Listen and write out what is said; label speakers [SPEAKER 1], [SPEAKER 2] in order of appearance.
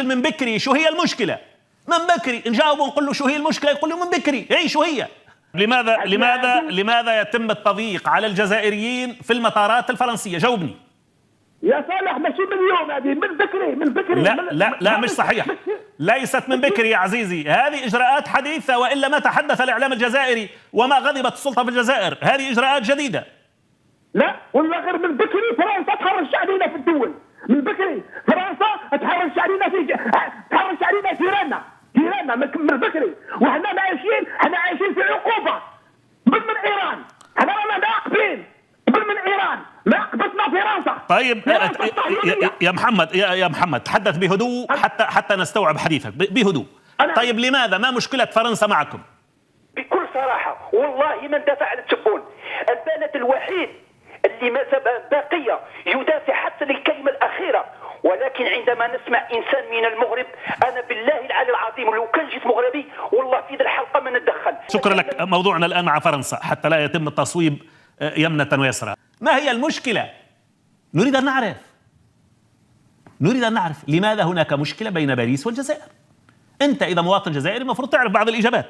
[SPEAKER 1] من بكري شو هي المشكلة؟ من بكري نجاوبه نقول له شو هي المشكلة، يقول له من بكري هي شو هي؟ لماذا يتم التضييق على الجزائريين في المطارات الفرنسية؟ جاوبني.
[SPEAKER 2] يا صالح ماشي من اليوم، هذه من بكري
[SPEAKER 1] لا مش صحيح. ليست من بكري يا عزيزي، هذه إجراءات حديثة، وإلا ما تحدث الإعلام الجزائري وما غضبت السلطة في الجزائر. هذه إجراءات جديدة.
[SPEAKER 2] لا ولا غير من بكري فرنسا تحرش علينا في الدول، من بكري فرنسا تحرش علينا جيراننا من بكري، وحنا عايشين في عقوبة من إيران. حنا رانا ناقبين من إيران، ناقبتنا فرنسا.
[SPEAKER 1] طيب يا محمد تحدث بهدوء حتى نستوعب حديثك بهدوء. طيب لماذا؟ ما مشكلة فرنسا معكم؟
[SPEAKER 3] بكل صراحة والله ما اندفع على التبون. البلد الوحيد اللي ما بقية يدافع حتى للكلمة الأخيرة، ولكن عندما نسمع إنسان من المغرب، أنا بالله العلي العظيم لو كان جيت مغربي والله في ذي الحلقة ما نتدخل.
[SPEAKER 1] شكرا لك. موضوعنا الآن مع فرنسا حتى لا يتم التصويب يمنة ويسرى. ما هي المشكلة؟ نريد أن نعرف لماذا هناك مشكلة بين باريس والجزائر. أنت إذا مواطن جزائري المفروض تعرف بعض الإجابات.